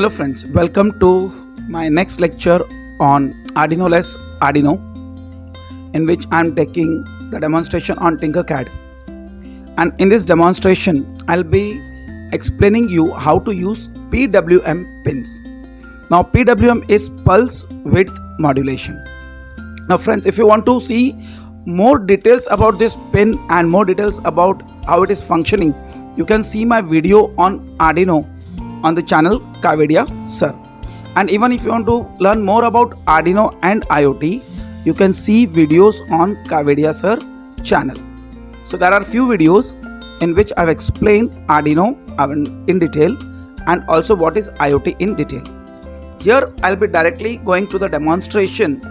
Hello friends, welcome to my next lecture on Arduino-less Arduino, in which I am taking the demonstration on Tinkercad. And in this demonstration I'll be explaining you how to use PWM pins. Now PWM is pulse width modulation. Now friends, if you want to see more details about this pin and more details about how it is functioning, you can see my video on Arduino on the channel Kavedia Sir. And even if you want to learn more about Arduino and IoT, you can see videos on Kavedia Sir channel. So there are few videos in which I've explained Arduino in detail and also what is IoT in detail. Here I'll be directly going to the demonstration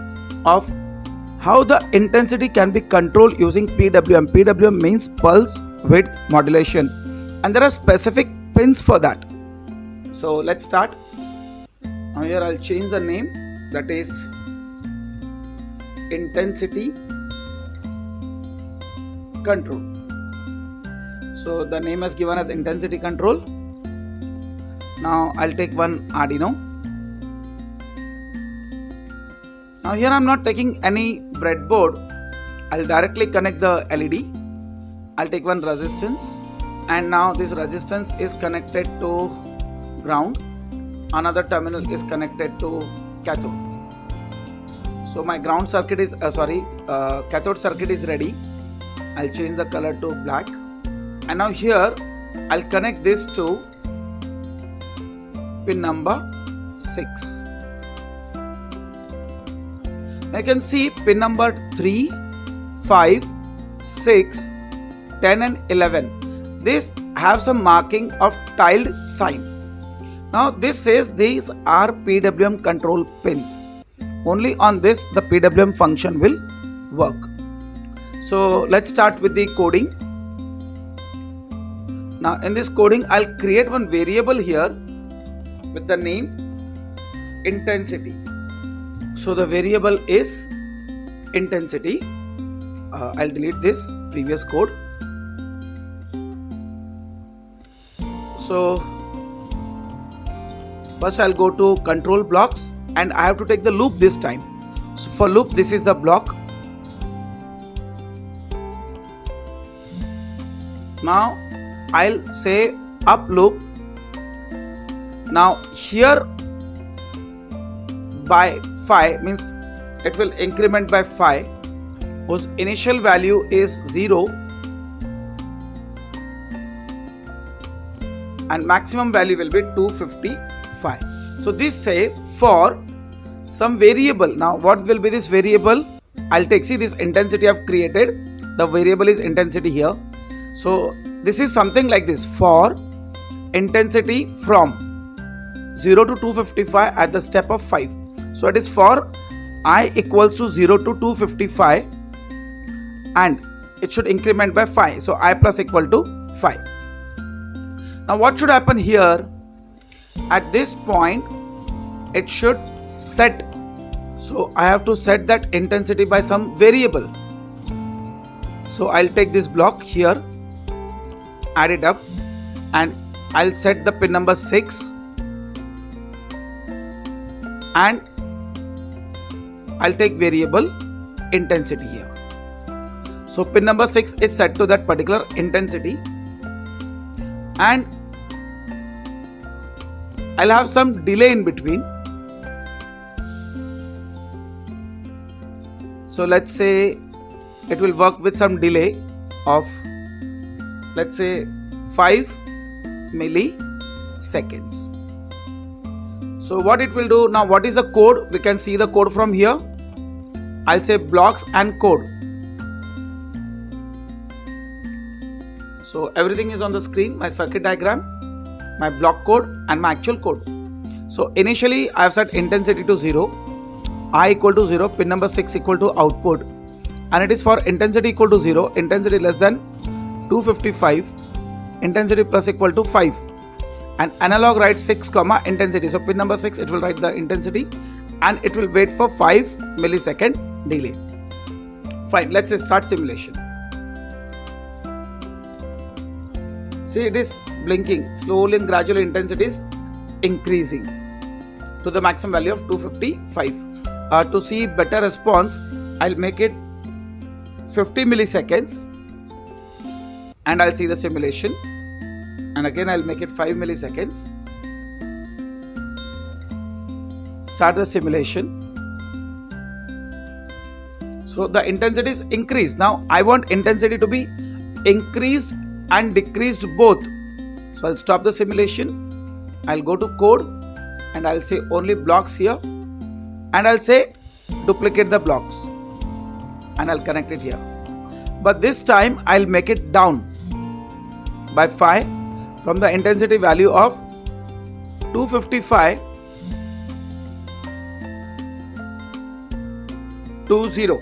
of how the intensity can be controlled using PWM. PWM means pulse width modulation, and there are specific pins for that. So let's start. Now here I'll change the name, that is intensity control. So the name is given as intensity control. Now I'll take one Arduino. Now here I'm not taking any breadboard. I'll directly connect the LED. I'll take one resistance, and now this resistance is connected to ground. Another terminal is connected to cathode. So my ground circuit is cathode circuit is ready. I'll change the color to black, and now here I'll connect this to pin number 6. I can see pin number 3, 5, 6, 10 and 11. These have some marking of tiled sign. Now this says these are PWM control pins. Only on this the PWM function will work. So let's start with the coding. Now in this coding I'll create one variable here with the name intensity. So the variable is intensity. I'll delete this previous code. So first I'll go to control blocks, and I have to take the loop this time. So for loop, this is the block. Now I'll say up loop. Now here by 5 means it will increment by 5, whose initial value is 0 and maximum value will be 255. So this says for some variable. Now what will be this variable? I'll take, see this intensity I've created. The variable is intensity here. So this is something like this: for intensity from 0 to 255 at the step of 5. So it is for I equals to 0 to 255, and it should increment by 5. So I plus equal to 5. Now what should happen here? At this point it should set. So I have to set that intensity by some variable. So I'll take this block here, add it up, and I'll set the pin number 6, and I'll take variable intensity here. So pin number 6 is set to that particular intensity, and I'll have some delay in between. So let's say it will work with some delay of, let's say, 5 milliseconds. So what it will do now, what is the code? We can see the code from here. I'll say blocks and code. So everything is on the screen: my circuit diagram, my block code and my actual code. So initially I have set intensity to 0, I equal to 0, pin number 6 equal to output, and it is for intensity equal to 0, intensity less than 255, intensity plus equal to 5, and analog write 6 comma intensity. So pin number 6 it will write the intensity, and it will wait for 5 millisecond delay. Fine, let's start simulation. See, it is blinking slowly and gradually, intensity is increasing to the maximum value of 255. To see better response, I'll make it 50 milliseconds and I'll see the simulation, and again I'll make it 5 milliseconds. Start the simulation. So the intensity is increased. Now I want intensity to be increased and decreased both. So I'll stop the simulation. I'll go to code and I'll say only blocks here, and I'll say duplicate the blocks and I'll connect it here. But this time I'll make it down by 5 from the intensity value of 255 to 0.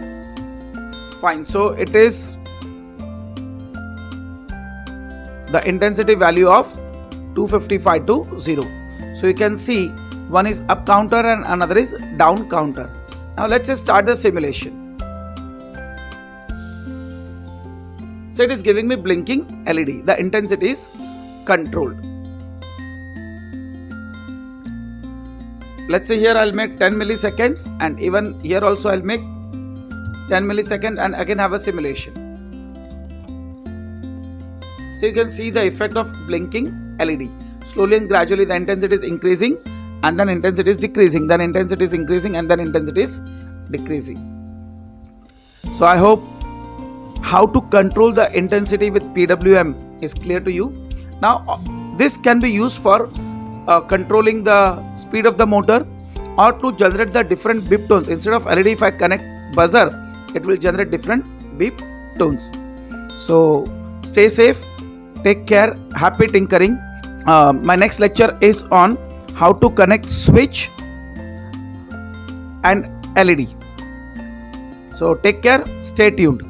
Fine, so it is the intensity value of 255 to 0. So you can see one is up counter and another is down counter. Now let's just start the simulation. So it is giving me blinking LED. The intensity is controlled. Let's say here I'll make 10 milliseconds, and even here also I'll make 10 milliseconds and again have a simulation. So you can see the effect of blinking LED. Slowly and gradually the intensity is increasing, and then intensity is decreasing, then intensity is increasing, and then intensity is decreasing. So I hope how to control the intensity with PWM is clear to you. Now this can be used for controlling the speed of the motor, or to generate the different beep tones. Instead of LED, if I connect buzzer, it will generate different beep tones. So stay safe, take care, happy tinkering. My next lecture is on how to connect switch and LED. So take care, stay tuned.